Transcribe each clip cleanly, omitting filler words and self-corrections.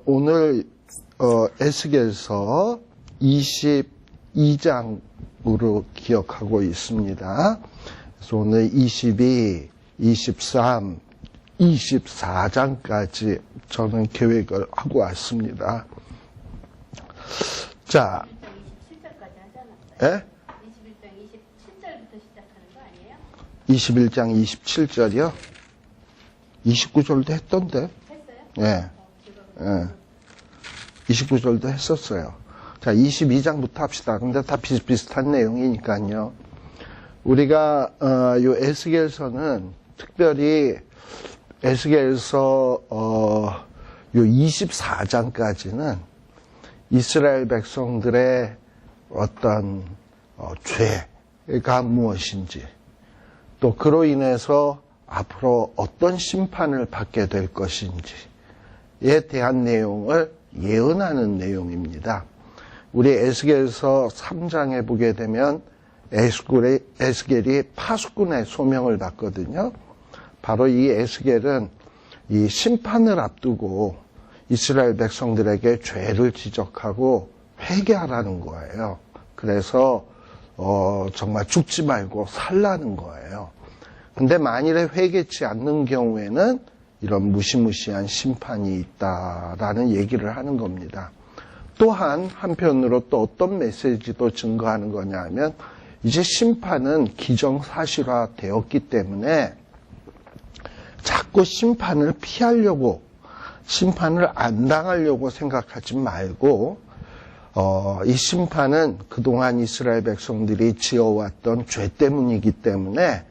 오늘 에스겔서 22장으로 기억하고 있습니다. 그래서 오늘 22, 23, 24장까지 저는 계획을 하고 왔습니다. 자, 27절까지 하지 않았어요? 예? 21장 27절부터 시작하는 거 아니에요? 21장 27절이요? 29절도 했던데? 했어요? 예. 예. 29절도 했었어요. 자, 22장부터 합시다. 근데 다 비슷비슷한 내용이니까요. 우리가, 요 에스겔서는 특별히 에스겔서, 요 24장까지는 이스라엘 백성들의 어떤, 죄가 무엇인지, 또 그로 인해서 앞으로 어떤 심판을 받게 될 것인지에 대한 내용을 예언하는 내용입니다. 우리 에스겔서 3장에 보게 되면 에스겔이 파수꾼의 소명을 받거든요. 바로 이 에스겔은 이 심판을 앞두고 이스라엘 백성들에게 죄를 지적하고 회개하라는 거예요. 그래서 정말 죽지 말고 살라는 거예요. 근데 만일에 회개치 않는 경우에는 이런 무시무시한 심판이 있다라는 얘기를 하는 겁니다. 또한 한편으로 또 어떤 메시지도 증거하는 거냐 하면 이제 심판은 기정사실화 되었기 때문에 자꾸 심판을 피하려고, 심판을 안 당하려고 생각하지 말고 이 심판은 그동안 이스라엘 백성들이 지어왔던 죄 때문이기 때문에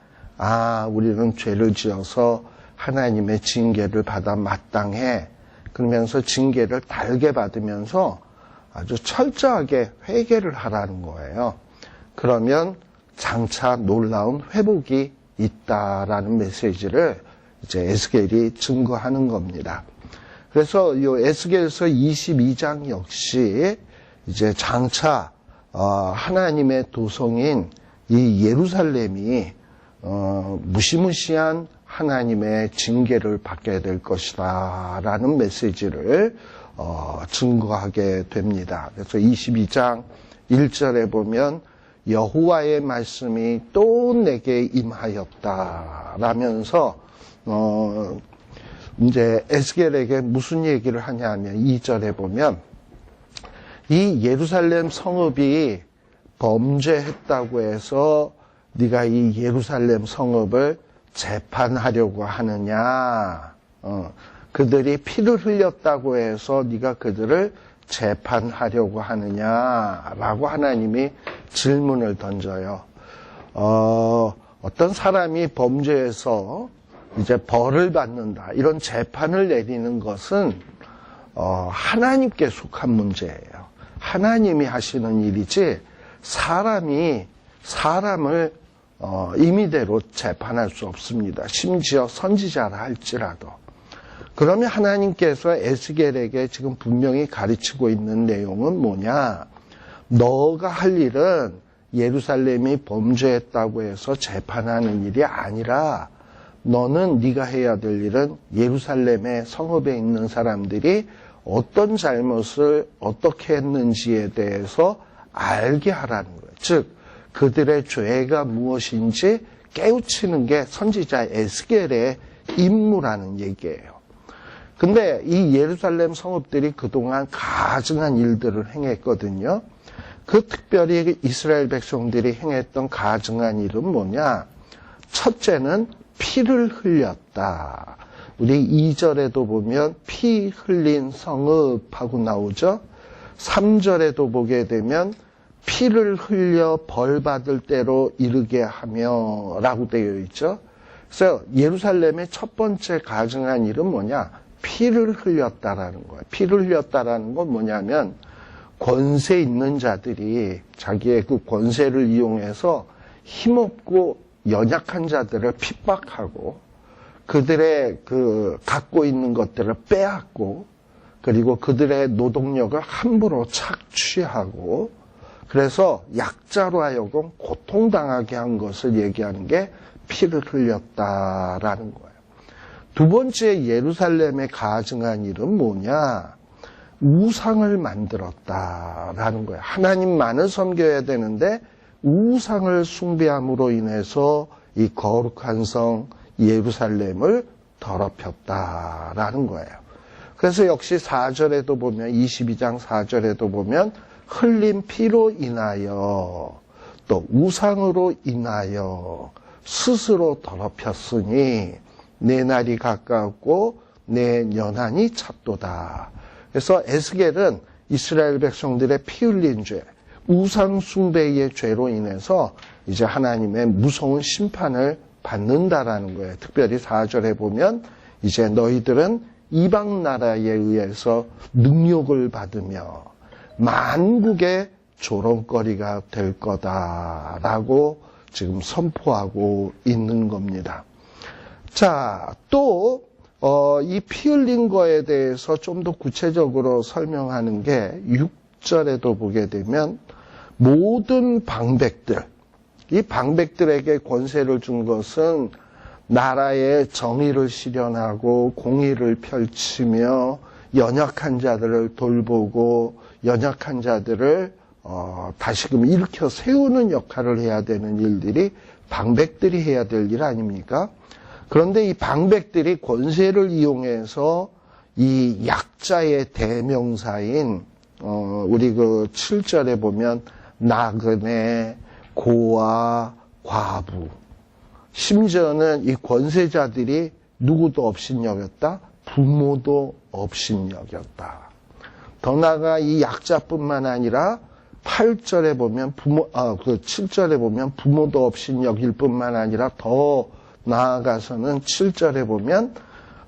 우리는 죄를 지어서 하나님의 징계를 받아 마땅해. 그러면서 징계를 달게 받으면서 아주 철저하게 회개를 하라는 거예요. 그러면 장차 놀라운 회복이 있다라는 메시지를 이제 에스겔이 증거하는 겁니다. 그래서 이 에스겔서 22장 역시 이제 장차 하나님의 도성인 이 예루살렘이 무시무시한 하나님의 징계를 받게 될 것이다 라는 메시지를 증거하게 됩니다. 그래서 22장 1절에 보면 여호와의 말씀이 또 내게 임하였다 라면서 이제 에스겔에게 무슨 얘기를 하냐 하면 2절에 보면 이 예루살렘 성읍이 범죄했다고 해서 네가 이 예루살렘 성읍을 재판하려고 하느냐? 그들이 피를 흘렸다고 해서 네가 그들을 재판하려고 하느냐라고 하나님이 질문을 던져요. 어떤 사람이 범죄해서 이제 벌을 받는다, 이런 재판을 내리는 것은 하나님께 속한 문제예요. 하나님이 하시는 일이지 사람이 사람을 임의대로 재판할 수 없습니다. 심지어 선지자라 할지라도. 그러면 하나님께서 에스겔에게 지금 분명히 가르치고 있는 내용은 뭐냐? 너가 할 일은 예루살렘이 범죄했다고 해서 재판하는 일이 아니라 너는 네가 해야 될 일은 예루살렘의 성읍에 있는 사람들이 어떤 잘못을 어떻게 했는지에 대해서 알게 하라는 거예요. 즉 그들의 죄가 무엇인지 깨우치는 게 선지자 에스겔의 임무라는 얘기예요. 근데 이 예루살렘 성읍들이 그동안 가증한 일들을 행했거든요. 그 특별히 이스라엘 백성들이 행했던 가증한 일은 뭐냐? 첫째는 피를 흘렸다. 우리 2절에도 보면 피 흘린 성읍하고 나오죠. 3절에도 보게 되면 피를 흘려 벌 받을 때로 이르게 하며 라고 되어 있죠. 그래서 예루살렘의 첫 번째 가증한 일은 뭐냐? 피를 흘렸다라는 거예요. 피를 흘렸다라는 건 뭐냐면 권세 있는 자들이 자기의 그 권세를 이용해서 힘없고 연약한 자들을 핍박하고 그들의 그 갖고 있는 것들을 빼앗고 그리고 그들의 노동력을 함부로 착취하고 그래서 약자로 하여금 고통당하게 한 것을 얘기하는 게 피를 흘렸다라는 거예요. 두 번째 예루살렘에 가증한 일은 뭐냐? 우상을 만들었다라는 거예요. 하나님만을 섬겨야 되는데 우상을 숭배함으로 인해서 이 거룩한 성 예루살렘을 더럽혔다라는 거예요. 그래서 역시 4절에도 보면 22장 4절에도 보면 흘린 피로 인하여 또 우상으로 인하여 스스로 더럽혔으니 내 날이 가까웠고 내 연한이 찼도다. 그래서 에스겔은 이스라엘 백성들의 피 흘린 죄, 우상 숭배의 죄로 인해서 이제 하나님의 무서운 심판을 받는다라는 거예요. 특별히 4절에 보면 이제 너희들은 이방 나라에 의해서 능욕을 받으며 만국의 조롱거리가 될 거다라고 지금 선포하고 있는 겁니다. 자, 또 이 피 흘린 거에 대해서 좀 더 구체적으로 설명하는 게 6절에도 보게 되면 모든 방백들, 이 방백들에게 권세를 준 것은 나라의 정의를 실현하고 공의를 펼치며 연약한 자들을 돌보고 연약한 자들을 다시금 일으켜 세우는 역할을 해야 되는 일들이 방백들이 해야 될 일 아닙니까? 그런데 이 방백들이 권세를 이용해서 이 약자의 대명사인 우리 그 7절에 보면 나그네, 고아, 과부, 심지어는 이 권세자들이 누구도 업신여겼다? 부모도 업신여겼다. 더 나아가 이 약자뿐만 아니라 8절에 보면 7절에 보면 부모도 업신여길 뿐만 아니라 더 나아가서는 7절에 보면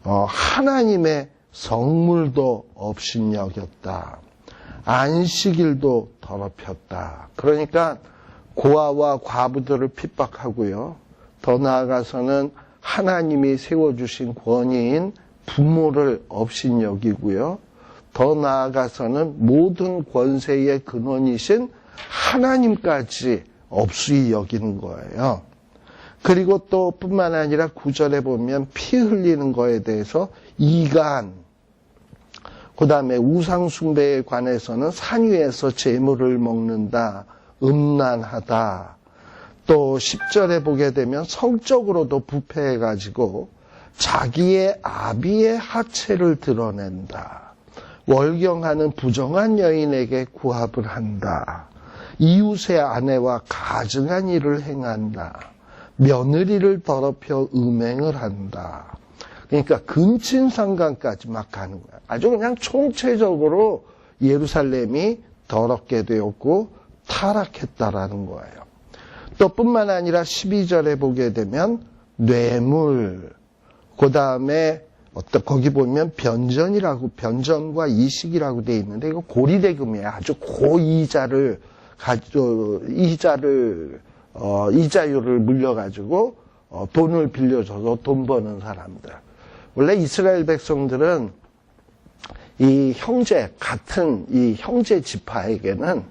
하나님의 성물도 업신여겼다. 안식일도 더럽혔다. 그러니까 고아와 과부들을 핍박하고요. 더 나아가서는 하나님이 세워주신 권위인 부모를 업신여기고요. 더 나아가서는 모든 권세의 근원이신 하나님까지 업수히 여기는 거예요. 그리고 또 뿐만 아니라 9절에 보면 피 흘리는 거에 대해서 이간, 그 다음에 우상숭배에 관해서는 산 위에서 재물을 먹는다, 음란하다. 또 10절에 보게 되면 성적으로도 부패해가지고 자기의 아비의 하체를 드러낸다. 월경하는 부정한 여인에게 구합을 한다. 이웃의 아내와 가증한 일을 행한다. 며느리를 더럽혀 음행을 한다. 그러니까 근친상간까지 막 가는 거야. 아주 그냥 총체적으로 예루살렘이 더럽게 되었고 타락했다라는 거예요. 또 뿐만 아니라 12절에 보게 되면 뇌물, 그 다음에 거기 보면 변전과 이식이라고 되어 있는데 이거 고리대금이에요. 아주 고이자를 이자율을 물려가지고 돈을 빌려줘서 돈 버는 사람들. 원래 이스라엘 백성들은 이 같은 이 형제 지파에게는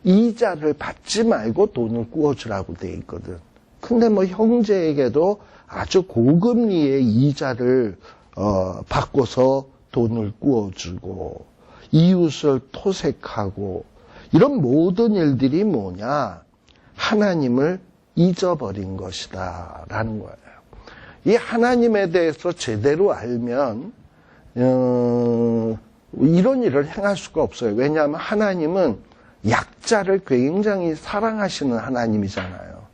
이자를 받지 말고 돈을 구워주라고 되어 있거든. 근데 뭐 형제에게도 아주 고금리의 이자를 받고서 돈을 구워주고 이웃을 토색하고 이런 모든 일들이 뭐냐? 하나님을 잊어버린 것이다 라는 거예요. 이 하나님에 대해서 제대로 알면 이런 일을 행할 수가 없어요. 왜냐하면 하나님은 약자를 굉장히 사랑하시는 하나님이잖아요.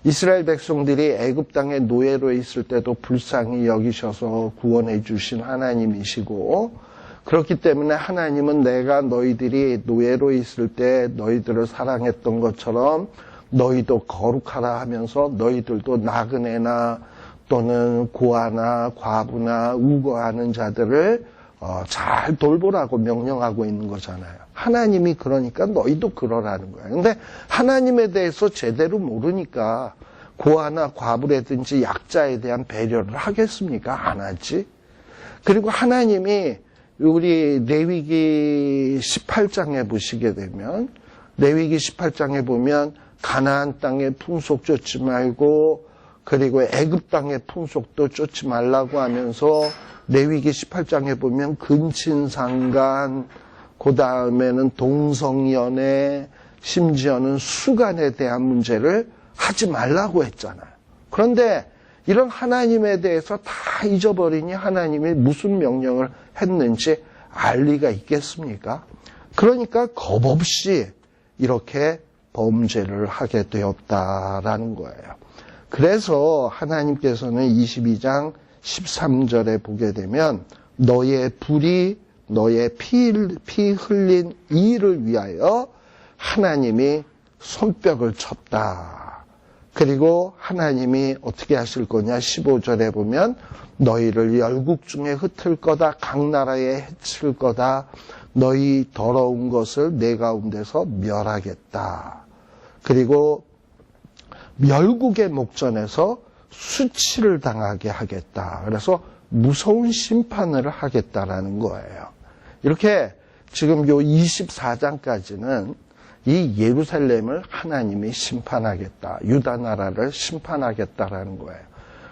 이스라엘 백성들이 애굽 땅에 노예로 있을 때도 불쌍히 여기셔서 구원해 주신 하나님이시고, 그렇기 때문에 하나님은 내가 너희들이 노예로 있을 때 너희들을 사랑했던 것처럼 너희도 거룩하라 하면서 너희들도 나그네나 또는 고아나 과부나 우거하는 자들을 잘 돌보라고 명령하고 있는 거잖아요. 하나님이 그러니까 너희도 그러라는 거예요. 근데 하나님에 대해서 제대로 모르니까 고아나 과부라든지 약자에 대한 배려를 하겠습니까? 안 하지. 그리고 하나님이 우리 레위기 18장에 보시게 되면, 레위기 18장에 보면 가나안 땅에 풍속 쫓지 말고 그리고 애굽 땅의 풍속도 쫓지 말라고 하면서 레위기 18장에 보면 근친상간, 그 다음에는 동성연애, 심지어는 수간에 대한 문제를 하지 말라고 했잖아요. 그런데 이런 하나님에 대해서 다 잊어버리니 하나님이 무슨 명령을 했는지 알 리가 있겠습니까? 그러니까 겁없이 이렇게 범죄를 하게 되었다라는 거예요. 그래서 하나님께서는 22장 13절에 보게 되면 너의 불이 너의 피 흘린 이를 위하여 하나님이 손뼉을 쳤다. 그리고 하나님이 어떻게 하실 거냐 15절에 보면 너희를 열국 중에 흩을 거다. 각 나라에 해칠 거다. 너희 더러운 것을 내 가운데서 멸하겠다. 그리고 멸국의 목전에서 수치를 당하게 하겠다. 그래서 무서운 심판을 하겠다라는 거예요. 이렇게 지금 요 24장까지는 이 예루살렘을 하나님이 심판하겠다. 유다 나라를 심판하겠다라는 거예요.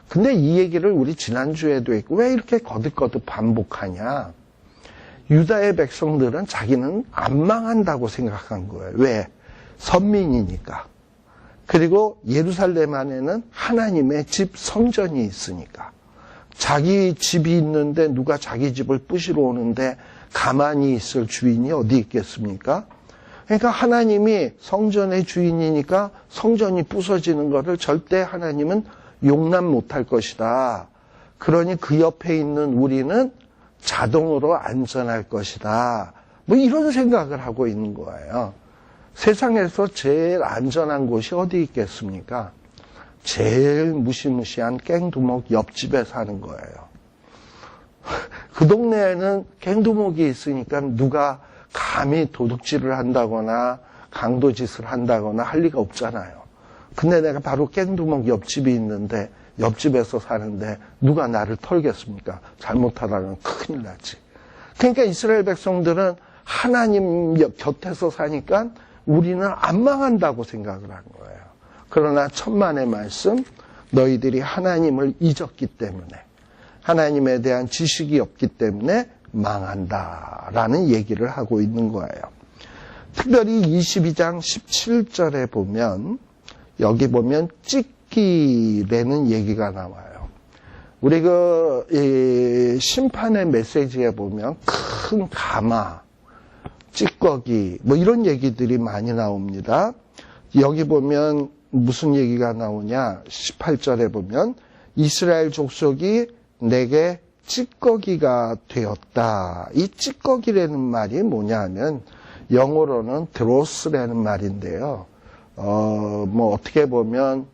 근데 이 얘기를 우리 지난주에도 했고 왜 이렇게 거듭거듭 반복하냐. 유다의 백성들은 자기는 안 망한다고 생각한 거예요. 왜? 선민이니까. 그리고 예루살렘 안에는 하나님의 집 성전이 있으니까. 자기 집이 있는데 누가 자기 집을 부시러 오는데 가만히 있을 주인이 어디 있겠습니까? 그러니까 하나님이 성전의 주인이니까 성전이 부서지는 것을 절대 하나님은 용납 못할 것이다. 그러니 그 옆에 있는 우리는 자동으로 안전할 것이다. 뭐 이런 생각을 하고 있는 거예요. 세상에서 제일 안전한 곳이 어디 있겠습니까? 제일 무시무시한 깽두목 옆집에 사는 거예요. 그 동네에는 깽두목이 있으니까 누가 감히 도둑질을 한다거나 강도짓을 한다거나 할 리가 없잖아요. 근데 내가 바로 깽두목 옆집이 있는데 옆집에서 사는데 누가 나를 털겠습니까? 잘못하다가는 큰일 나지. 그러니까 이스라엘 백성들은 하나님 곁에서 사니까 우리는 안 망한다고 생각을 한 거예요. 그러나 천만의 말씀, 너희들이 하나님을 잊었기 때문에 하나님에 대한 지식이 없기 때문에 망한다라는 얘기를 하고 있는 거예요. 특별히 22장 17절에 보면 여기 보면 찢기라는 얘기가 나와요. 우리 심판의 메시지에 보면 큰 가마, 찌꺼기 뭐 이런 얘기들이 많이 나옵니다. 여기 보면 무슨 얘기가 나오냐 18절에 보면 이스라엘 족속이 내게 찌꺼기가 되었다. 이 찌꺼기라는 말이 뭐냐 하면 영어로는 드로스라는 말인데요. 뭐 어떻게 보면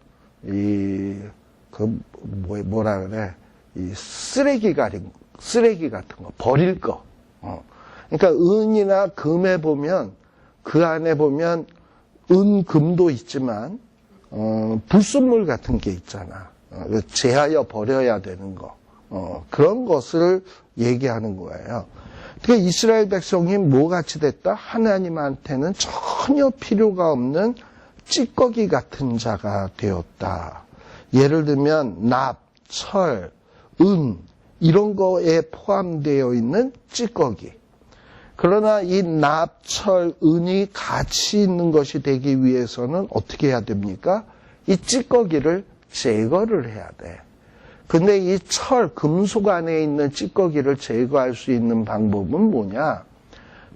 뭐라 그래? 이 쓰레기 같은 거, 버릴 거. 그러니까 은이나 금에 보면 그 안에 보면 은, 금도 있지만 불순물 같은 게 있잖아. 제하여 버려야 되는 거. 그런 것을 얘기하는 거예요. 그러니까 이스라엘 백성이 뭐같이 됐다? 하나님한테는 전혀 필요가 없는 찌꺼기 같은 자가 되었다. 예를 들면 납, 철, 은 이런 거에 포함되어 있는 찌꺼기. 그러나 이 납, 철, 은이 가치 있는 것이 되기 위해서는 어떻게 해야 됩니까? 이 찌꺼기를 제거를 해야 돼. 근데 이 철, 금속 안에 있는 찌꺼기를 제거할 수 있는 방법은 뭐냐?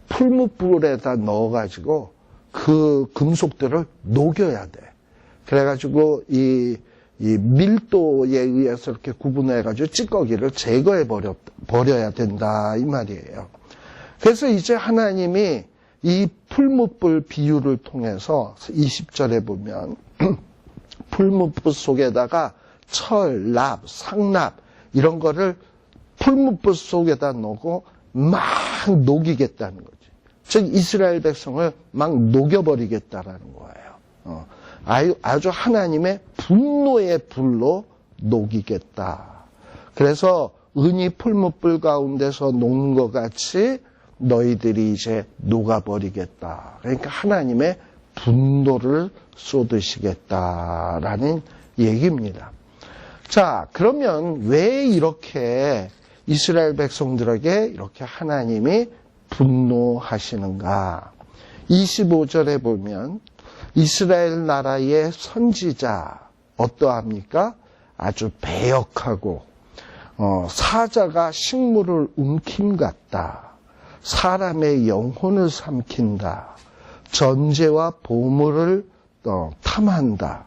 풀무불에다 넣어가지고 그 금속들을 녹여야 돼. 그래가지고 이 밀도에 의해서 이렇게 구분해가지고 찌꺼기를 제거해 버려야 된다 이 말이에요. 그래서 이제 하나님이 이 풀무불 비유를 통해서 20절에 보면 풀무불 속에다가 철, 납, 상납 이런 거를 풀무불 속에다 넣고 막 녹이겠다는 거지. 즉 이스라엘 백성을 막 녹여버리겠다라는 거예요. 아주 하나님의 분노의 불로 녹이겠다. 그래서 은이 풀무불 가운데서 녹는 것 같이 너희들이 이제 녹아버리겠다. 그러니까 하나님의 분노를 쏟으시겠다라는 얘기입니다. 자, 그러면 왜 이렇게 이스라엘 백성들에게 이렇게 하나님이 분노하시는가? 25절에 보면 이스라엘 나라의 선지자 어떠합니까? 아주 배역하고 사자가 식물을 움킴 같다. 사람의 영혼을 삼킨다. 전제와 보물을 탐한다.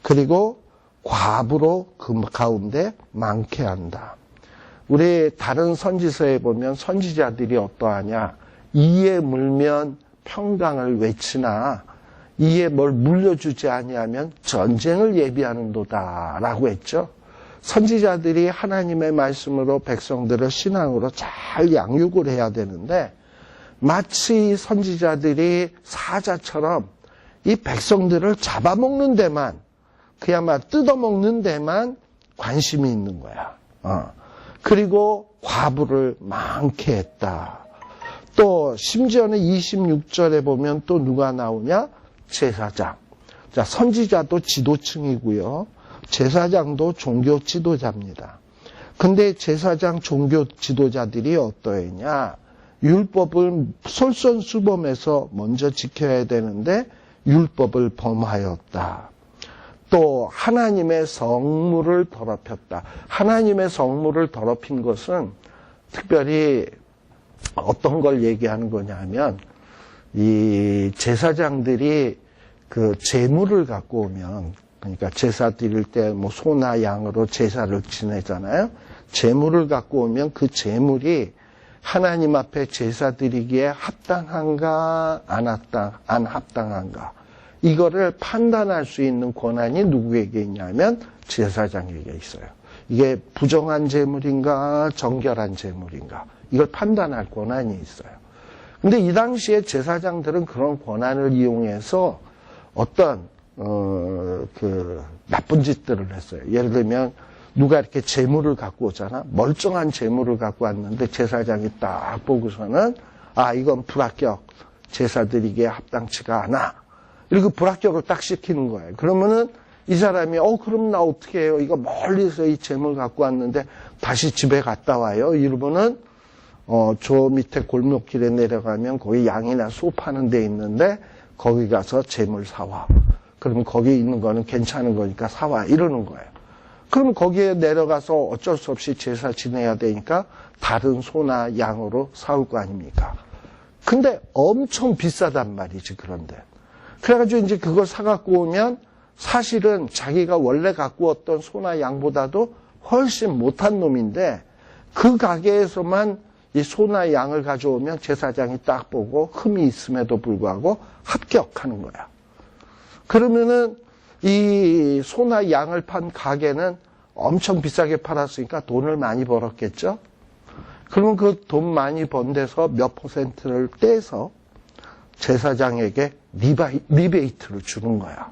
그리고 과부로 그 가운데 많게 한다. 우리 다른 선지서에 보면 선지자들이 어떠하냐? 이에 물면 평강을 외치나 이에 뭘 물려주지 아니하면 전쟁을 예비하는도다라고 했죠. 선지자들이 하나님의 말씀으로 백성들을 신앙으로 잘 양육을 해야 되는데 마치 선지자들이 사자처럼 이 백성들을 잡아먹는 데만 그야말로 뜯어먹는 데만 관심이 있는 거야. 그리고 과부를 많게 했다. 또 심지어는 26절에 보면 또 누가 나오냐? 제사장. 자, 선지자도 지도층이고요. 제사장도 종교 지도자입니다. 근데 제사장 종교 지도자들이 어떠했냐? 율법을 솔선수범해서 먼저 지켜야 되는데 율법을 범하였다. 또 하나님의 성물을 더럽혔다. 하나님의 성물을 더럽힌 것은 특별히 어떤 걸 얘기하는 거냐면 이 제사장들이 그 제물을 갖고 오면 그러니까 제사 드릴 때 뭐 소나 양으로 제사를 지내잖아요. 제물을 갖고 오면 그 제물이 하나님 앞에 제사 드리기에 합당한가 안 합당한가 이거를 판단할 수 있는 권한이 누구에게 있냐면 제사장에게 있어요. 이게 부정한 제물인가 정결한 제물인가 이걸 판단할 권한이 있어요. 근데 이 당시에 제사장들은 그런 권한을 이용해서 어떤 그 나쁜 짓들을 했어요. 예를 들면 누가 이렇게 제물을 갖고 오잖아. 멀쩡한 제물을 갖고 왔는데 제사장이 딱 보고서는 아 이건 불합격 제사 드리기에 합당치가 않아. 이렇게 불합격을 딱 시키는 거예요. 그러면은 이 사람이 그럼 나 어떻게 해요? 이거 멀리서 이 제물 갖고 왔는데 다시 집에 갔다 와요. 이러면은 저 밑에 골목길에 내려가면 거기 양이나 소 파는 데 있는데 거기 가서 제물 사와. 그러면 거기 있는 거는 괜찮은 거니까 사와. 이러는 거예요. 그러면 거기에 내려가서 어쩔 수 없이 제사 지내야 되니까 다른 소나 양으로 사올 거 아닙니까? 근데 엄청 비싸단 말이지, 그런데. 그래가지고 이제 그걸 사갖고 오면 사실은 자기가 원래 갖고 왔던 소나 양보다도 훨씬 못한 놈인데 그 가게에서만 이 소나 양을 가져오면 제사장이 딱 보고 흠이 있음에도 불구하고 합격하는 거야. 그러면은 이 소나 양을 판 가게는 엄청 비싸게 팔았으니까 돈을 많이 벌었겠죠? 그러면 그 돈 많이 번 데서 몇 퍼센트를 떼서 제사장에게 리베이트를 주는 거야.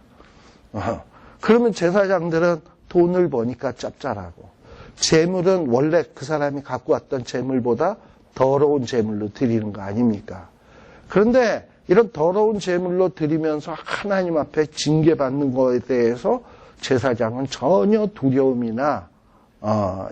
그러면 제사장들은 돈을 버니까 짭짤하고 재물은 원래 그 사람이 갖고 왔던 재물보다 더러운 재물로 드리는 거 아닙니까? 그런데 이런 더러운 재물로 드리면서 하나님 앞에 징계받는 거에 대해서 제사장은 전혀 두려움이나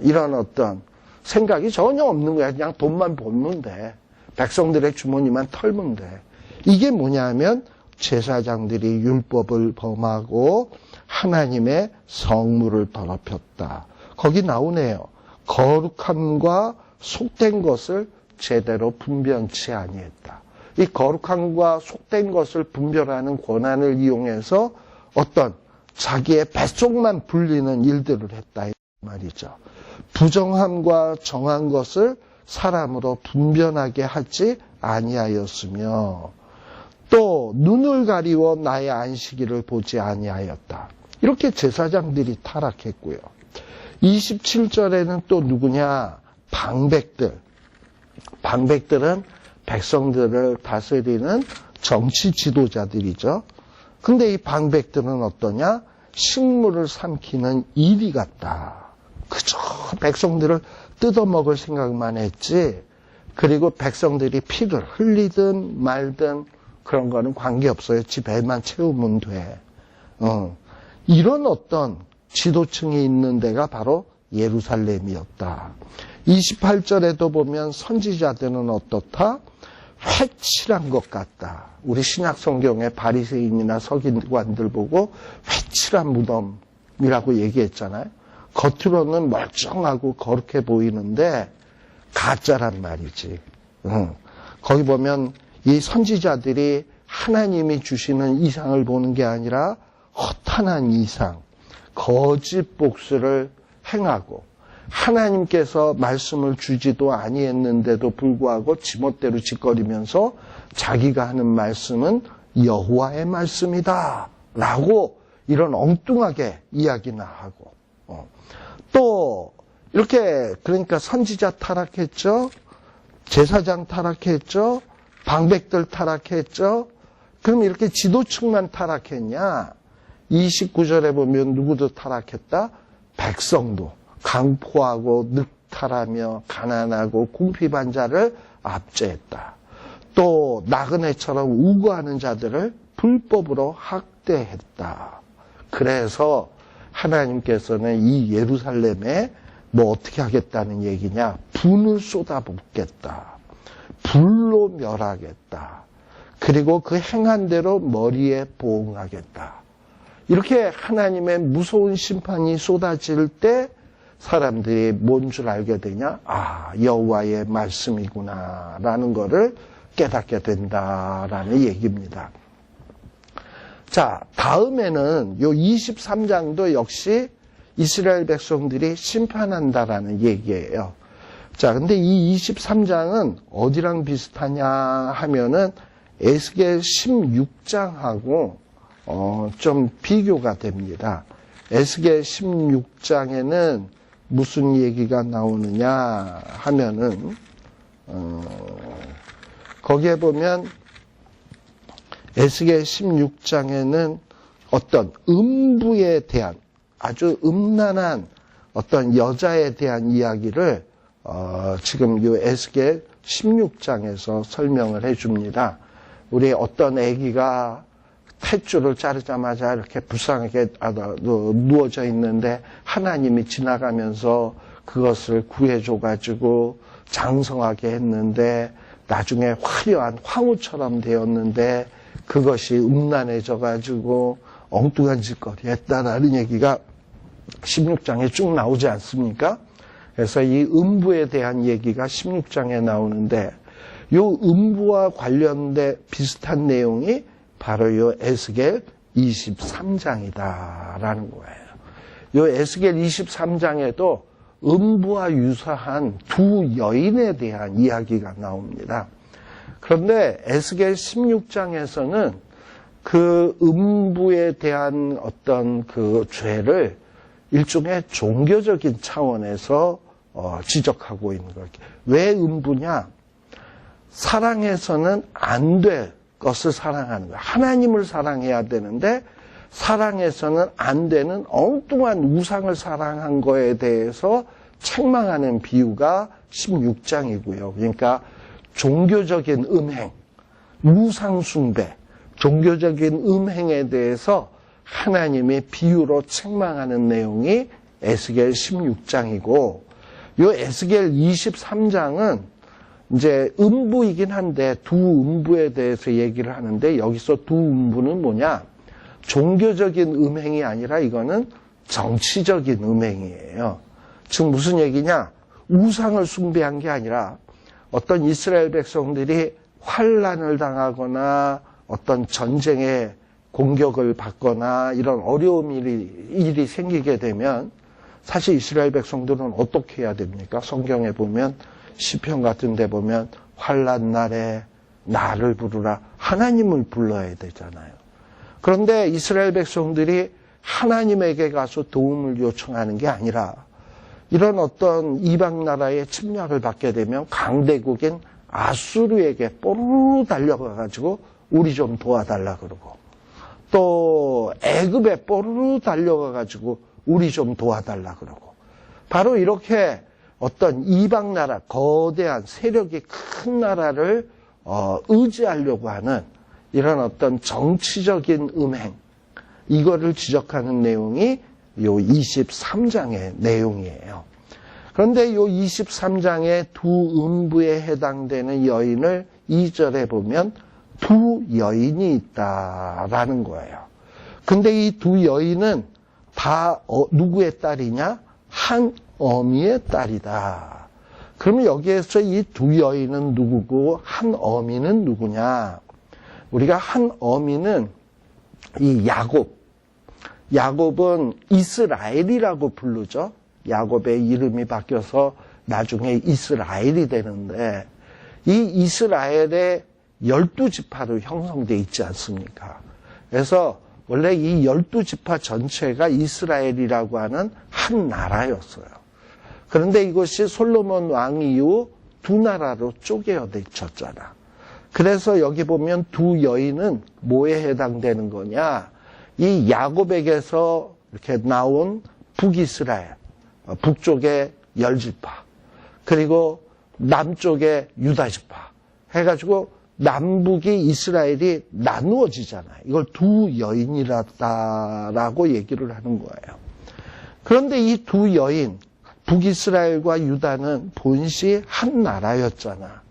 이런 어떤 생각이 전혀 없는 거야. 그냥 돈만 벌면 돼. 백성들의 주머니만 털면 돼. 이게 뭐냐면 제사장들이 율법을 범하고 하나님의 성물을 더럽혔다. 거기 나오네요. 거룩함과 속된 것을 제대로 분별치 아니했다. 이 거룩함과 속된 것을 분별하는 권한을 이용해서 어떤 자기의 뱃속만 불리는 일들을 했다 이 말이죠. 부정함과 정한 것을 사람으로 분별하게 하지 아니하였으며 또 눈을 가리워 나의 안식일을 보지 아니하였다. 이렇게 제사장들이 타락했고요. 27절에는 또 누구냐? 방백들. 방백들은 백성들을 다스리는 정치 지도자들이죠. 근데 이 방백들은 어떠냐? 식물을 삼키는 이리 같다. 그저 백성들을 뜯어먹을 생각만 했지. 그리고 백성들이 피를 흘리든 말든 그런 거는 관계없어요. 지 배만 채우면 돼. 이런 어떤 지도층이 있는 데가 바로 예루살렘이었다. 28절에도 보면 선지자들은 어떻다? 회칠한 것 같다. 우리 신약 성경의 바리새인이나 서기관들 보고 회칠한 무덤이라고 얘기했잖아요. 겉으로는 멀쩡하고 거룩해 보이는데 가짜란 말이지. 거기 보면 이 선지자들이 하나님이 주시는 이상을 보는 게 아니라 허탄한 이상, 거짓 복수를 행하고 하나님께서 말씀을 주지도 아니했는데도 불구하고 지멋대로 짓거리면서 자기가 하는 말씀은 여호와의 말씀이다 라고 이런 엉뚱하게 이야기나 하고 또 이렇게 그러니까 선지자 타락했죠. 제사장 타락했죠. 방백들 타락했죠. 그럼 이렇게 지도층만 타락했냐? 29절에 보면 누구도 타락했다? 백성도 강포하고 늑탈하며 가난하고 궁핍한 자를 압제했다. 또 나그네처럼 우고하는 자들을 불법으로 학대했다. 그래서 하나님께서는 이 예루살렘에 뭐 어떻게 하겠다는 얘기냐? 분을 쏟아붓겠다. 불로 멸하겠다. 그리고 그 행한 대로 머리에 보응하겠다. 이렇게 하나님의 무서운 심판이 쏟아질 때 사람들이 뭔 줄 알게 되냐? 아, 여호와의 말씀이구나 라는 거를 깨닫게 된다라는 얘기입니다. 자, 다음에는 요 23장도 역시 이스라엘 백성들이 심판한다라는 얘기예요. 자, 근데 이 23장은 어디랑 비슷하냐 하면은 에스겔 16장하고 좀 비교가 됩니다. 에스겔 16장에는 무슨 얘기가 나오느냐 하면은 거기에 보면 에스겔 16장에는 어떤 음부에 대한 아주 음란한 어떤 여자에 대한 이야기를 지금 이 에스겔 16장에서 설명을 해줍니다. 우리 어떤 아기가 탯줄을 자르자마자 이렇게 불쌍하게 누워져 있는데 하나님이 지나가면서 그것을 구해줘가지고 장성하게 했는데 나중에 화려한 황후처럼 되었는데 그것이 음란해져가지고 엉뚱한 짓거리 했다라는 얘기가 16장에 쭉 나오지 않습니까? 그래서 이 음부에 대한 얘기가 16장에 나오는데 이 음부와 관련된 비슷한 내용이 바로 이 에스겔 23장이다라는 거예요. 이 에스겔 23장에도 음부와 유사한 두 여인에 대한 이야기가 나옵니다. 그런데 에스겔 16장에서는 그 음부에 대한 어떤 그 죄를 일종의 종교적인 차원에서 지적하고 있는 거예요. 왜 음부냐? 사랑해서는 안 될 것을 사랑하는 거예요. 하나님을 사랑해야 되는데 사랑해서는 안 되는 엉뚱한 우상을 사랑한 거에 대해서 책망하는 비유가 16장이고요. 그러니까 종교적인 음행, 우상 숭배, 종교적인 음행에 대해서 하나님의 비유로 책망하는 내용이 에스겔 16장이고 이 에스겔 23장은 이제 음부이긴 한데 두 음부에 대해서 얘기를 하는데 여기서 두 음부는 뭐냐? 종교적인 음행이 아니라 이거는 정치적인 음행이에요. 즉 무슨 얘기냐? 우상을 숭배한 게 아니라 어떤 이스라엘 백성들이 환난을 당하거나 어떤 전쟁에 공격을 받거나 이런 어려운 일이 생기게 되면 사실 이스라엘 백성들은 어떻게 해야 됩니까? 성경에 보면 시편 같은 데 보면 환난 날에 나를 부르라 하나님을 불러야 되잖아요. 그런데 이스라엘 백성들이 하나님에게 가서 도움을 요청하는 게 아니라 이런 어떤 이방 나라의 침략을 받게 되면 강대국인 아수르에게 뽀르르 달려가가지고 우리 좀 도와달라 그러고 또 애굽에 뽀르르 달려가가지고 우리 좀 도와달라 그러고 바로 이렇게 어떤 이방 나라, 거대한 세력이 큰 나라를 의지하려고 하는 이런 어떤 정치적인 음행, 이거를 지적하는 내용이 요 23장의 내용이에요. 그런데 요 23장의 두 음부에 해당되는 여인을 2절에 보면 두 여인이 있다라는 거예요. 근데 이 두 여인은 다 누구의 딸이냐? 한 어미의 딸이다. 그러면 여기에서 이 두 여인은 누구고 한 어미는 누구냐? 우리가 한 어미는 이 야곱은 이스라엘이라고 부르죠. 야곱의 이름이 바뀌어서 나중에 이스라엘이 되는데 이 이스라엘의 12지파로 형성되어 있지 않습니까? 그래서 원래 이 12지파 전체가 이스라엘이라고 하는 한 나라였어요. 그런데 이것이 솔로몬 왕 이후 두 나라로 쪼개어졌잖아. 그래서 여기 보면 두 여인은 뭐에 해당되는 거냐? 이 야곱에게서 이렇게 나온 북이스라엘, 북쪽의 10지파, 그리고 남쪽의 유다지파 해가지고 남북이 이스라엘이 나누어지잖아요. 이걸 두 여인이라고 얘기를 하는 거예요. 그런데 이 두 여인, 북이스라엘과 유다는 본시 한 나라였잖아.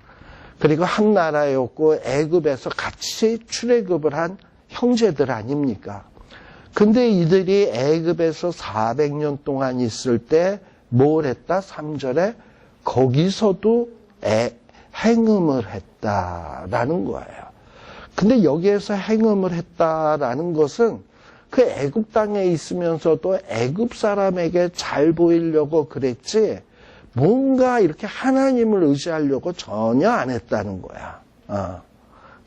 그리고 한 나라였고 애굽에서 같이 출애굽을 한 형제들 아닙니까? 근데 이들이 애굽에서 400년 동안 있을 때 뭘 했다? 3절에 거기서도 행음을 했다라는 거예요. 근데 여기에서 행음을 했다라는 것은 그 애굽 땅에 있으면서도 애굽 사람에게 잘 보이려고 그랬지 뭔가 이렇게 하나님을 의지하려고 전혀 안 했다는 거야.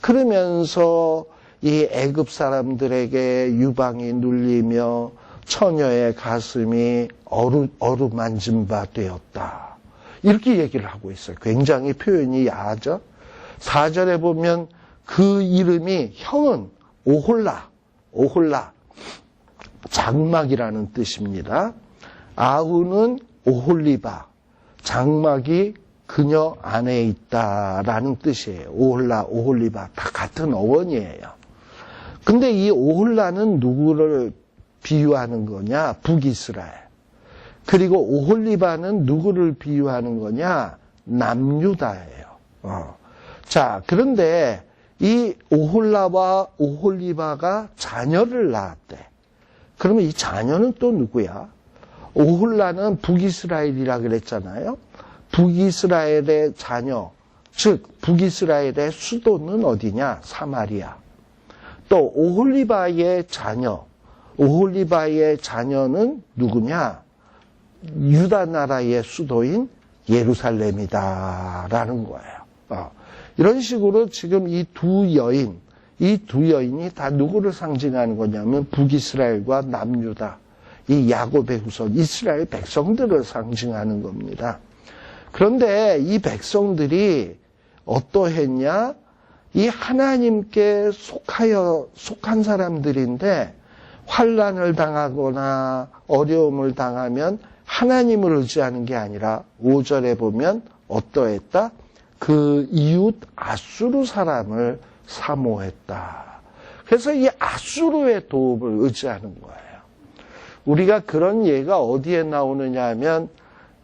그러면서 이 애굽 사람들에게 유방이 눌리며 처녀의 가슴이 어루만진 바 되었다. 이렇게 얘기를 하고 있어요. 굉장히 표현이 야하죠. 4절에 보면 그 이름이 형은 오홀라, 장막이라는 뜻입니다. 아우는 오홀리바, 장막이 그녀 안에 있다라는 뜻이에요. 오홀리바 다 같은 어원이에요. 근데 이 오홀라는 누구를 비유하는 거냐? 북이스라엘. 그리고 오홀리바는 누구를 비유하는 거냐? 남유다예요. 자, 그런데 이 오홀라와 오홀리바가 자녀를 낳았대. 그러면 이 자녀는 또 누구야? 오홀라는 북이스라엘이라 그랬잖아요. 북이스라엘의 자녀, 즉 북이스라엘의 수도는 어디냐? 사마리아. 또 오홀리바의 자녀는 누구냐? 유다 나라의 수도인 예루살렘이다라는 거예요. 이런 식으로 지금 이 두 여인이 다 누구를 상징하는 거냐면 북이스라엘과 남유다, 이 야곱의 후손 이스라엘 백성들을 상징하는 겁니다. 그런데 이 백성들이 어떠했냐? 이 하나님께 속한 사람들인데 환난을 당하거나 어려움을 당하면 하나님을 의지하는 게 아니라 5절에 보면 어떠했다? 그 이웃 아수르 사람을 사모했다. 그래서 이 아수르의 도움을 의지하는 거예요. 우리가 그런 예가 어디에 나오느냐 하면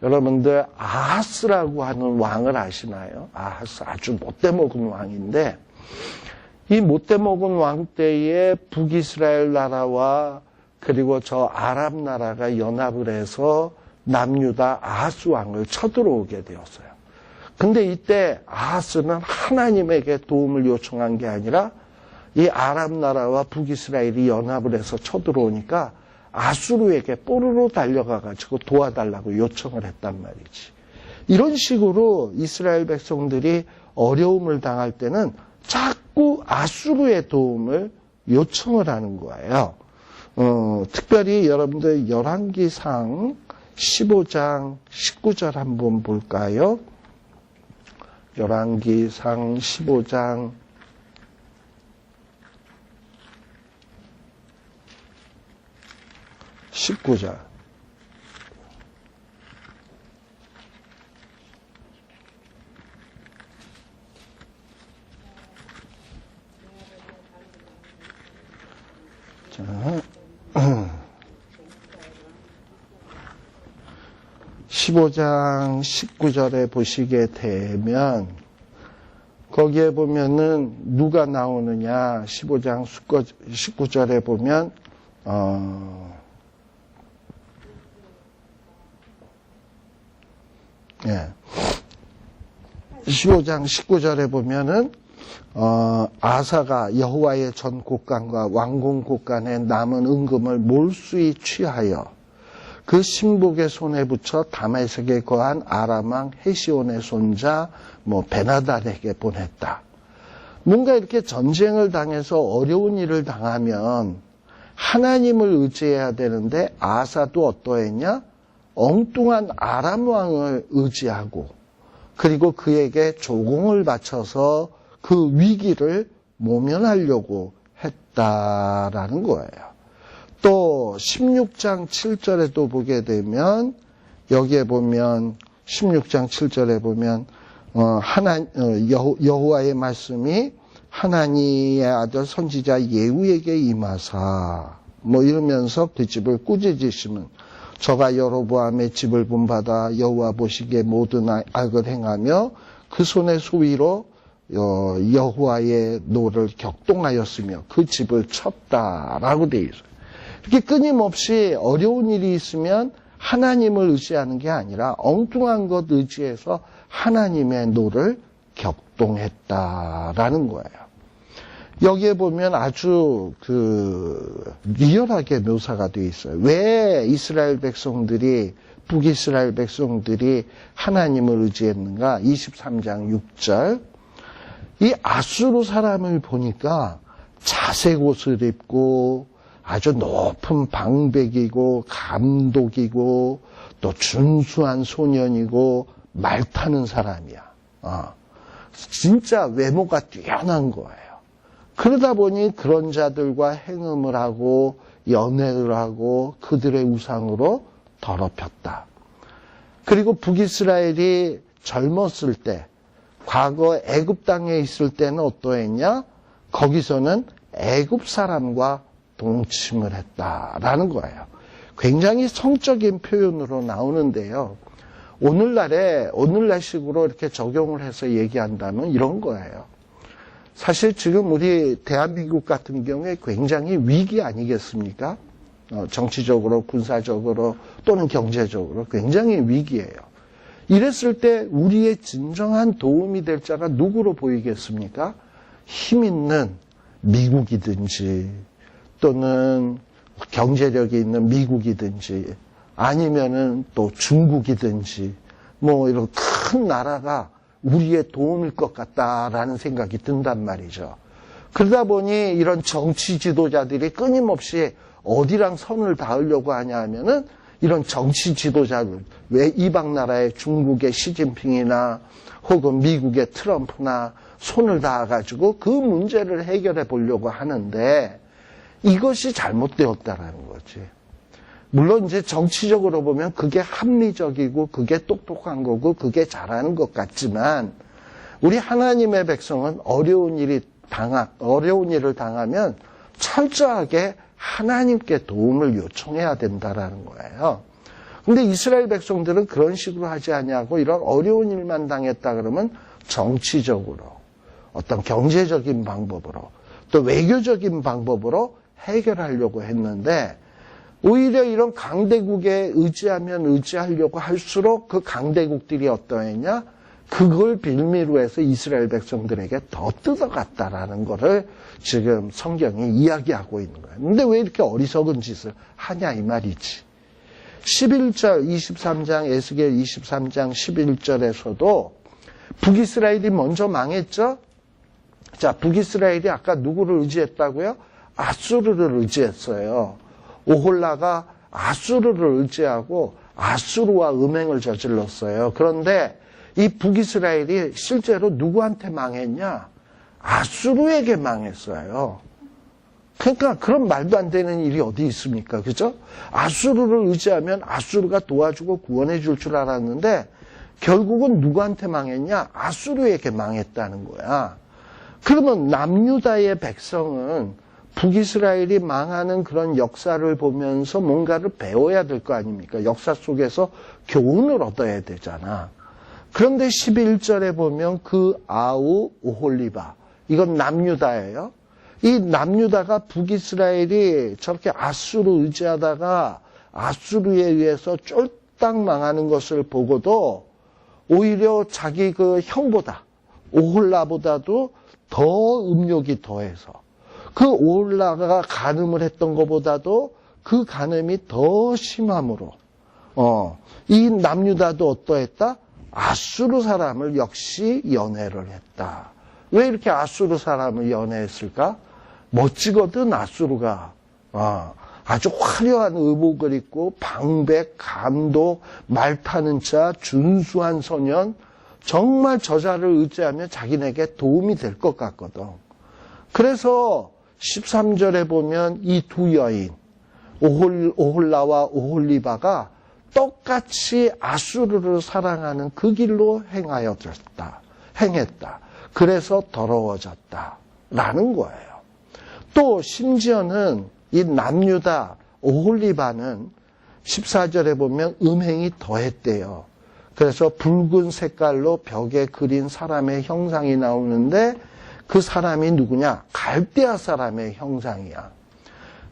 여러분들 아하스라고 하는 왕을 아시나요? 아하스 아주 못돼먹은 왕인데 이 못돼먹은 왕 때에 북이스라엘 나라와 그리고 저 아랍 나라가 연합을 해서 남유다 아하스 왕을 쳐들어오게 되었어요. 근데 이때 아하스는 하나님에게 도움을 요청한 게 아니라 이 아랍 나라와 북이스라엘이 연합을 해서 쳐들어오니까 아수르에게 뽀로로 달려가가지고 도와달라고 요청을 했단 말이지. 이런 식으로 이스라엘 백성들이 어려움을 당할 때는 자꾸 아수르의 도움을 요청을 하는 거예요. 특별히 여러분들 열왕기상 15장 19절 한번 볼까요? 열왕기상 15장 19절. 자, 15장 19절에 보시게 되면 거기에 보면은 누가 나오느냐 15장 19절에 보면 15장 19절에 보면은 아사가 여호와의 전 곡간과 왕궁 곡간에 남은 은금을 몰수히 취하여 그 신복의 손에 붙여 다메섹에 거한 아람 왕 헤시온의 손자 베나단에게 보냈다. 뭔가 이렇게 전쟁을 당해서 어려운 일을 당하면 하나님을 의지해야 되는데 아사도 어떠했냐? 엉뚱한 아람 왕을 의지하고 그리고 그에게 조공을 바쳐서 그 위기를 모면하려고 했다라는 거예요. 또 16장 7절에도 보게 되면 여기에 보면 16장 7절에 보면 여호와의 말씀이 하나니의 아들 선지자 예후에게 임하사 이러면서 그 집을 꾸짖으시면 저가 여로보암의 집을 본받아 여호와 보시기에 모든 악을 행하며 그 손의 소위로 여호와의 노를 격동하였으며 그 집을 쳤다라고 되어 있어요. 이렇게 끊임없이 어려운 일이 있으면 하나님을 의지하는 게 아니라 엉뚱한 것 의지해서 하나님의 노를 격동했다라는 거예요. 여기에 보면 아주 리얼하게 묘사가 되어 있어요. 왜 북이스라엘 백성들이 하나님을 의지했는가? 23장 6절. 이 아수르 사람을 보니까 자색 옷을 입고 아주 높은 방백이고 감독이고 또 준수한 소년이고 말 타는 사람이야. 진짜 외모가 뛰어난 거예요. 그러다 보니 그런 자들과 행음을 하고 연애를 하고 그들의 우상으로 더럽혔다. 그리고 북이스라엘이 젊었을 때 과거 애굽 땅에 있을 때는 어떠했냐? 거기서는 애굽 사람과 동침을 했다라는 거예요. 굉장히 성적인 표현으로 나오는데요. 오늘날식으로 이렇게 적용을 해서 얘기한다면 이런 거예요. 사실 지금 우리 대한민국 같은 경우에 굉장히 위기 아니겠습니까? 정치적으로, 군사적으로 또는 경제적으로 굉장히 위기예요. 이랬을 때 우리의 진정한 도움이 될 자가 누구로 보이겠습니까? 힘 있는 미국이든지 또는 경제력이 있는 미국이든지 아니면은 또 중국이든지 이런 큰 나라가 우리의 도움일 것 같다라는 생각이 든단 말이죠. 그러다 보니 이런 정치 지도자들이 끊임없이 어디랑 선을 닿으려고 하냐 하면은 이런 정치 지도자들, 왜 이방 나라의 중국의 시진핑이나 혹은 미국의 트럼프나 손을 닿아가지고 그 문제를 해결해 보려고 하는데 이것이 잘못되었다라는 거지. 물론 이제 정치적으로 보면 그게 합리적이고 그게 똑똑한 거고 그게 잘하는 것 같지만 우리 하나님의 백성은 어려운 일을 당하면 철저하게 하나님께 도움을 요청해야 된다라는 거예요. 근데 이스라엘 백성들은 그런 식으로 하지 아니하고 이런 어려운 일만 당했다 그러면 정치적으로 어떤 경제적인 방법으로 또 외교적인 방법으로 해결하려고 했는데 오히려 이런 강대국에 의지하려고 할수록 그 강대국들이 어떠했냐? 그걸 빌미로 해서 이스라엘 백성들에게 더 뜯어갔다라는 거를 지금 성경이 이야기하고 있는 거예요. 근데 왜 이렇게 어리석은 짓을 하냐 이 말이지. 11절 23장 에스겔 23장 11절에서도 북이스라엘이 먼저 망했죠. 자, 북이스라엘이 아까 누구를 의지했다고요? 아수르를 의지했어요. 오홀라가 아수르를 의지하고 아수르와 음행을 저질렀어요. 그런데 이 북이스라엘이 실제로 누구한테 망했냐? 아수르에게 망했어요. 그러니까 그런 말도 안 되는 일이 어디 있습니까? 그죠? 아수르를 의지하면 아수르가 도와주고 구원해 줄 줄 알았는데 결국은 누구한테 망했냐? 아수르에게 망했다는 거야. 그러면 남유다의 백성은 북이스라엘이 망하는 그런 역사를 보면서 뭔가를 배워야 될 거 아닙니까? 역사 속에서 교훈을 얻어야 되잖아. 그런데 11절에 보면 그 아우 오홀리바, 이건 남유다예요. 이 남유다가 북이스라엘이 저렇게 아수르 의지하다가 아수르에 의해서 쫄딱 망하는 것을 보고도 오히려 자기 그 형보다, 오홀라보다도 더 음욕이 더해서 그 오홀라가 간음을 했던 것보다도 그 간음이 더 심함으로 이 남유다도 어떠했다? 아수르 사람을 역시 연애를 했다. 왜 이렇게 아수르 사람을 연애했을까? 멋지거든, 아수르가. 아주 화려한 의복을 입고 방백, 감독, 말 타는 자, 준수한 소년, 정말 저자를 의지하면 자기네게 도움이 될 것 같거든. 그래서 13절에 보면 이 두 여인, 오홀라와 오홀리바가 똑같이 아수르를 사랑하는 그 길로 행했다. 그래서 더러워졌다라는 거예요. 또 심지어는 이 남유다 오홀리바는 14절에 보면 음행이 더했대요. 그래서 붉은 색깔로 벽에 그린 사람의 형상이 나오는데 그 사람이 누구냐? 갈대아 사람의 형상이야.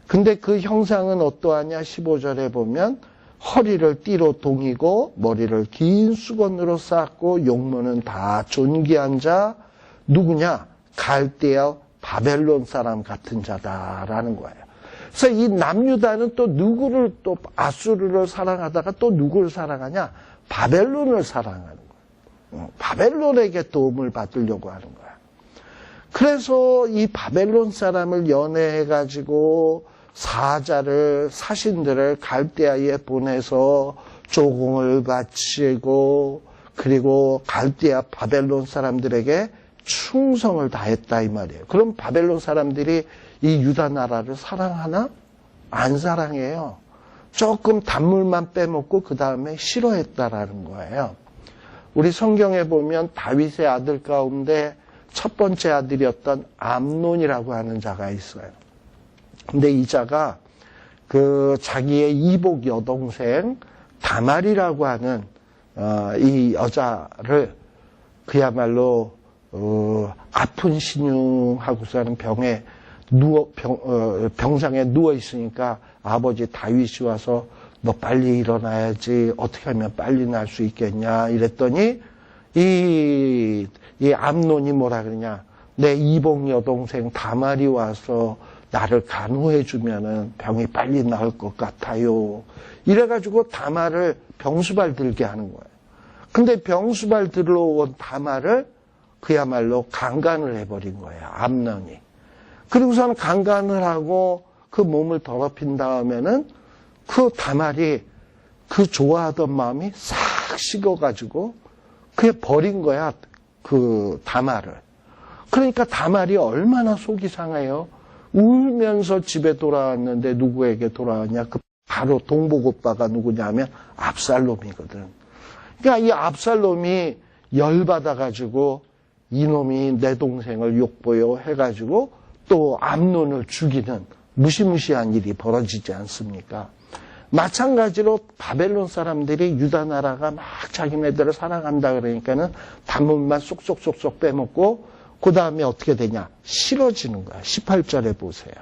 근데 그 형상은 어떠하냐? 15절에 보면 허리를 띠로 동이고 머리를 긴 수건으로 쌓고 용모는 다 존귀한 자, 누구냐? 갈대아 바벨론 사람 같은 자다라는 거예요. 그래서 이 남유다는 또 누구를 또 아수르를 사랑하다가 또 누구를 사랑하냐? 바벨론을 사랑하는 거예요. 바벨론에게 도움을 받으려고 하는 거야. 그래서 이 바벨론 사람을 연애해가지고 사신들을 갈대아에 보내서 조공을 바치고 그리고 갈대아 바벨론 사람들에게 충성을 다했다 이 말이에요. 그럼 바벨론 사람들이 이 유다 나라를 사랑하나? 안 사랑해요. 조금 단물만 빼먹고 그 다음에 싫어했다라는 거예요. 우리 성경에 보면 다윗의 아들 가운데 첫 번째 아들이었던 암논이라고 하는 자가 있어요. 근데 이 자가 그 자기의 이복 여동생 다말이라고 하는 이 여자를 그야말로 아픈 신용하고서는 병상에 누워 있으니까 아버지 다윗이 와서 너 빨리 일어나야지 어떻게 하면 빨리 날 수 있겠냐 이랬더니 이 암논이 뭐라 그러냐, 내 이복 여동생 다말이 와서 나를 간호해 주면은 병이 빨리 나을 것 같아요. 이래가지고 다말을 병수발 들게 하는 거예요. 근데 병수발 들러 온 다말을 그야말로 강간을 해버린 거예요, 암논이. 그리고서는 강간을 하고 그 몸을 더럽힌 다음에는 그 다말이 그 좋아하던 마음이 싹 식어가지고 그게 버린 거야, 그 다말을. 그러니까 다말이 얼마나 속이 상해요. 울면서 집에 돌아왔는데 누구에게 돌아왔냐? 그 바로 동복 오빠가 누구냐면 압살롬이거든. 그러니까 이 압살롬이 열받아가지고 이놈이 내 동생을 욕보여 해가지고 또 암논을 죽이는 무시무시한 일이 벌어지지 않습니까? 마찬가지로 바벨론 사람들이 유다 나라가 막 자기네들을 사랑한다 그러니까는 단물만 쏙쏙쏙쏙 빼먹고 그 다음에 어떻게 되냐? 싫어지는 거야. 18절에 보세요.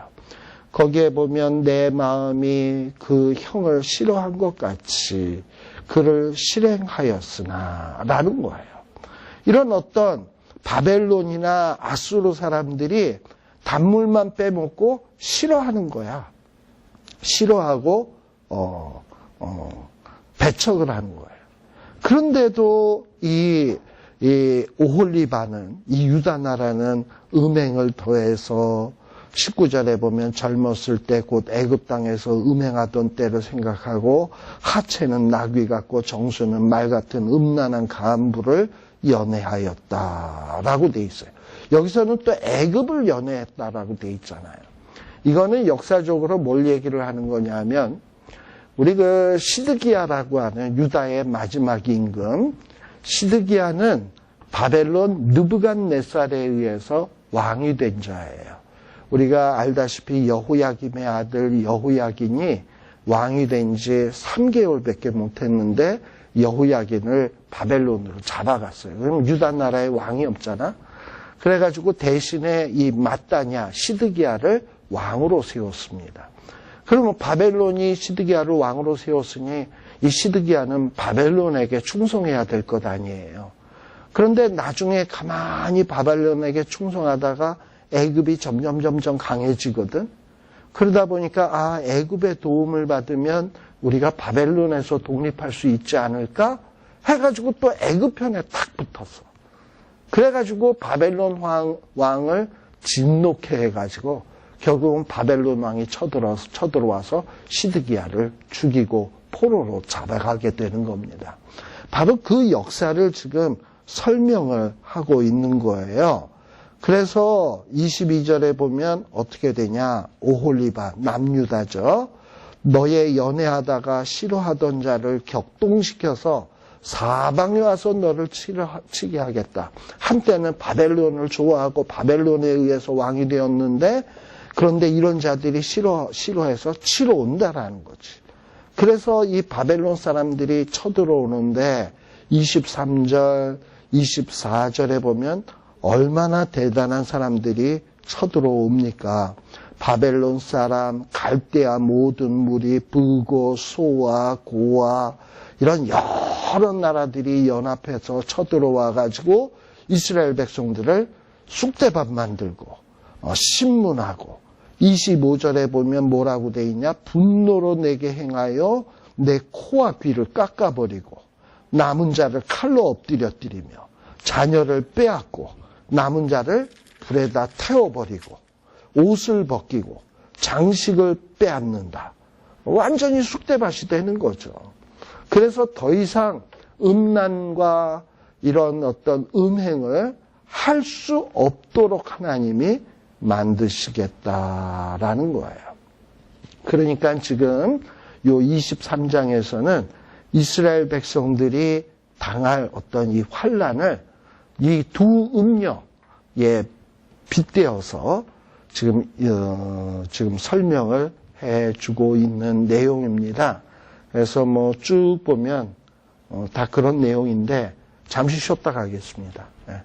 거기에 보면 내 마음이 그 형을 싫어한 것 같이 그를 실행하였으나 라는 거예요. 이런 어떤 바벨론이나 아수르 사람들이 단물만 빼먹고 싫어하는 거야. 싫어하고 배척을 하는 거예요. 그런데도 이 오홀리바는, 이 유다 나라는 음행을 더해서 19절에 보면 젊었을 때 곧 애굽 땅에서 음행하던 때를 생각하고 하체는 나귀 같고 정수는 말 같은 음란한 간부를 연애하였다라고 돼 있어요. 여기서는 또 애굽을 연애했다라고 돼 있잖아요. 이거는 역사적으로 뭘 얘기를 하는 거냐면 우리 그 시드기야라고 하는 유다의 마지막 임금, 시드기야는 바벨론 느부갓네살에 의해서 왕이 된 자예요. 우리가 알다시피 여호야김의 아들 여호야긴이 왕이 된 지 3개월밖에 못했는데 여호야긴을 바벨론으로 잡아갔어요. 그럼 유다 나라에 왕이 없잖아. 그래가지고 대신에 이 마따냐 시드기야를 왕으로 세웠습니다. 그러면 바벨론이 시드기야를 왕으로 세웠으니 이 시드기야는 바벨론에게 충성해야 될 것 아니에요. 그런데 나중에 가만히 바벨론에게 충성하다가 애굽이 점점 강해지거든. 그러다 보니까 애굽의 도움을 받으면 우리가 바벨론에서 독립할 수 있지 않을까 해가지고 또 애굽 편에 탁 붙었어. 그래가지고 바벨론 왕을 진노케 해가지고 결국은 바벨론 왕이 쳐들어와서 시드기야를 죽이고 포로로 잡아가게 되는 겁니다. 바로 그 역사를 지금 설명을 하고 있는 거예요. 그래서 22절에 보면 어떻게 되냐. 오홀리바, 남유다죠. 너의 연애하다가 싫어하던 자를 격동시켜서 사방에 와서 너를 치게 하겠다. 한때는 바벨론을 좋아하고 바벨론에 의해서 왕이 되었는데 그런데 이런 자들이 싫어해서 치러 온다라는 거지. 그래서 이 바벨론 사람들이 쳐들어오는데 23절, 24절에 보면 얼마나 대단한 사람들이 쳐들어옵니까? 바벨론 사람, 갈대아 모든 무리, 브고, 소아, 고아 이런 여러 나라들이 연합해서 쳐들어와가지고 이스라엘 백성들을 쑥대밥 만들고 신문하고 25절에 보면 뭐라고 돼 있냐? 분노로 내게 행하여 내 코와 귀를 깎아버리고 남은 자를 칼로 엎드려뜨리며 자녀를 빼앗고 남은 자를 불에다 태워버리고 옷을 벗기고 장식을 빼앗는다. 완전히 쑥대밭이 되는 거죠. 그래서 더 이상 음란과 이런 어떤 음행을 할 수 없도록 하나님이 만드시겠다라는 거예요. 그러니까 지금 요 23장에서는 이스라엘 백성들이 당할 어떤 이 환난을 이 두 음녀에 빗대어서 지금 설명을 해주고 있는 내용입니다. 그래서 뭐 쭉 보면 다 그런 내용인데 잠시 쉬었다 가겠습니다. 네.